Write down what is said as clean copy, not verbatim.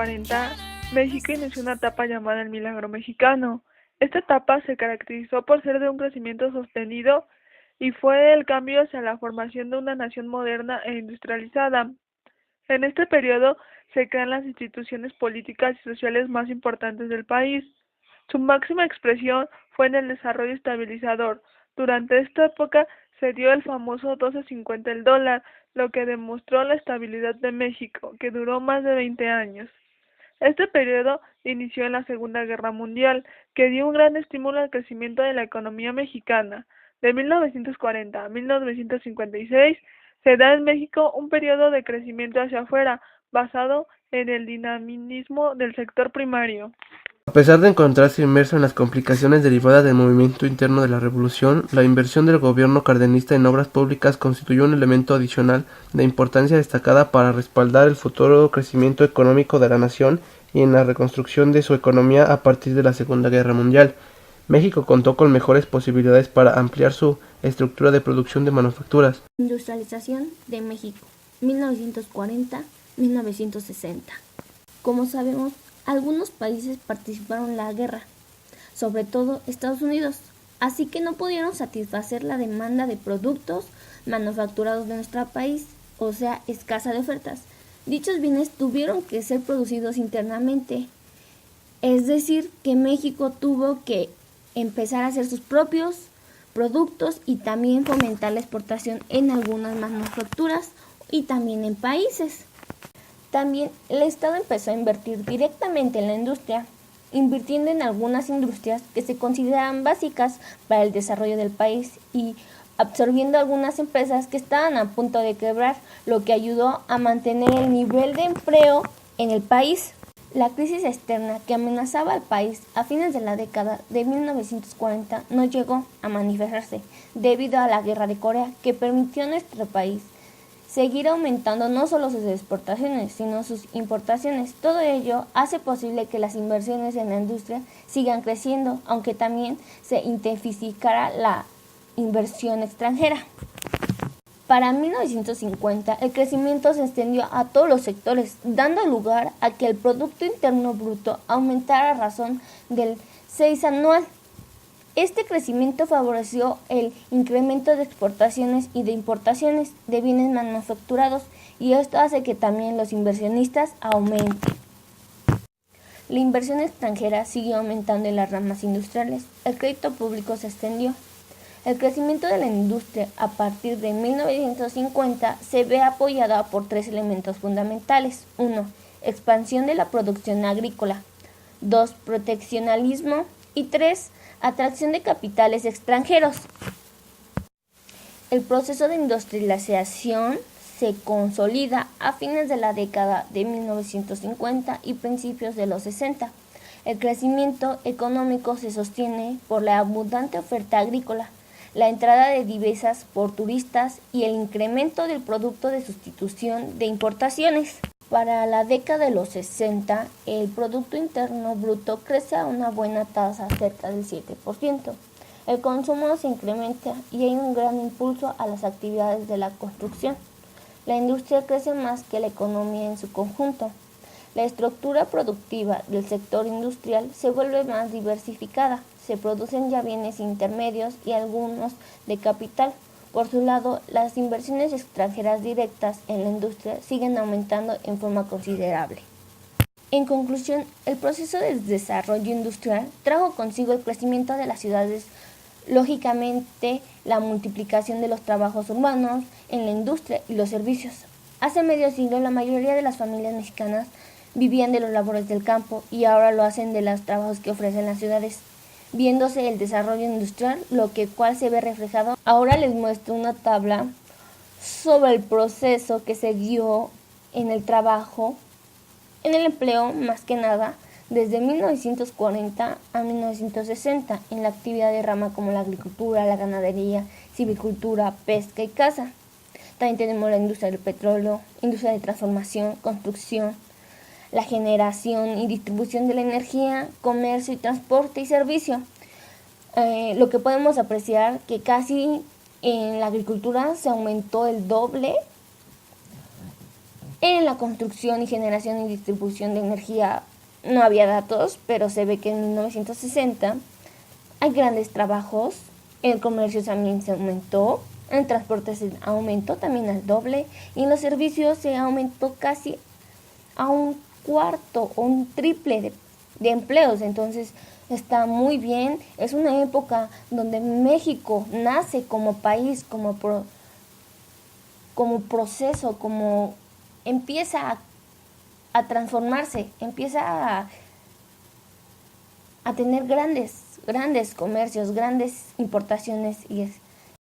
1940, México inició una etapa llamada el Milagro Mexicano. Esta etapa se caracterizó por ser de un crecimiento sostenido y fue el cambio hacia la formación de una nación moderna e industrializada. En este periodo se crean las instituciones políticas y sociales más importantes del país. Su máxima expresión fue en el desarrollo estabilizador. Durante esta época se dio el famoso 12.50 el dólar, lo que demostró la estabilidad de México, que duró más de 20 años. Este periodo inició en la Segunda Guerra Mundial, que dio un gran estímulo al crecimiento de la economía mexicana. De 1940 a 1956 se da en México un periodo de crecimiento hacia afuera, basado en el dinamismo del sector primario. A pesar de encontrarse inmerso en las complicaciones derivadas del movimiento interno de la revolución, la inversión del gobierno cardenista en obras públicas constituyó un elemento adicional de importancia destacada para respaldar el futuro crecimiento económico de la nación y en la reconstrucción de su economía a partir de la Segunda Guerra Mundial. México contó con mejores posibilidades para ampliar su estructura de producción de manufacturas. Industrialización de México, 1940-1960. Como sabemos, algunos países participaron en la guerra, sobre todo Estados Unidos, así que no pudieron satisfacer la demanda de productos manufacturados de nuestro país, o sea, escasa de ofertas. Dichos bienes tuvieron que ser producidos internamente, es decir, que México tuvo que empezar a hacer sus propios productos y también fomentar la exportación en algunas manufacturas y también en países. También el Estado empezó a invertir directamente en la industria, invirtiendo en algunas industrias que se consideran básicas para el desarrollo del país y absorbiendo algunas empresas que estaban a punto de quebrar, lo que ayudó a mantener el nivel de empleo en el país. La crisis externa que amenazaba al país a fines de la década de 1940 no llegó a manifestarse debido a la guerra de Corea, que permitió a nuestro país seguir aumentando no solo sus exportaciones, sino sus importaciones. Todo ello hace posible que las inversiones en la industria sigan creciendo, aunque también se intensificará la inversión extranjera. Para 1950, el crecimiento se extendió a todos los sectores, dando lugar a que el Producto Interno Bruto aumentara a razón del 6 anual. Este crecimiento favoreció el incremento de exportaciones y de importaciones de bienes manufacturados, y esto hace que también los inversionistas aumenten. La inversión extranjera siguió aumentando en las ramas industriales. El crédito público se extendió. El crecimiento de la industria a partir de 1950 se ve apoyado por tres elementos fundamentales. 1. Expansión de la producción agrícola. 2. Proteccionalismo. Y 3. Atracción de capitales extranjeros. El proceso de industrialización se consolida a fines de la década de 1950 y principios de los 60. El crecimiento económico se sostiene por la abundante oferta agrícola, la entrada de divisas por turistas y el incremento del producto de sustitución de importaciones. Para la década de los 60, el Producto Interno Bruto crece a una buena tasa, cerca del 7%. El consumo se incrementa y hay un gran impulso a las actividades de la construcción. La industria crece más que la economía en su conjunto. La estructura productiva del sector industrial se vuelve más diversificada. Se producen ya bienes intermedios y algunos de capital. Por su lado, las inversiones extranjeras directas en la industria siguen aumentando en forma considerable. En conclusión, el proceso de desarrollo industrial trajo consigo el crecimiento de las ciudades, lógicamente la multiplicación de los trabajos urbanos en la industria y los servicios. Hace medio siglo, la mayoría de las familias mexicanas vivían de los labores del campo y ahora lo hacen de los trabajos que ofrecen las ciudades, viéndose el desarrollo industrial, lo que cual se ve reflejado. Ahora les muestro una tabla sobre el proceso que se dio en el trabajo, en el empleo más que nada, desde 1940 a 1960, en la actividad de rama como la agricultura, la ganadería, silvicultura, pesca y caza. También tenemos la industria del petróleo, industria de transformación, construcción, la generación y distribución de la energía, comercio y transporte y servicio. Lo que podemos apreciar que casi en la agricultura se aumentó el doble. En la construcción y generación y distribución de energía no había datos, pero se ve que en 1960 hay grandes trabajos. El comercio también se aumentó, el transporte se aumentó también al doble y en los servicios se aumentó casi a un cuarto o un triple de empleos. Entonces está muy bien. Es una época donde México nace como país, como proceso, como empieza a transformarse, empieza a tener grandes comercios, grandes importaciones y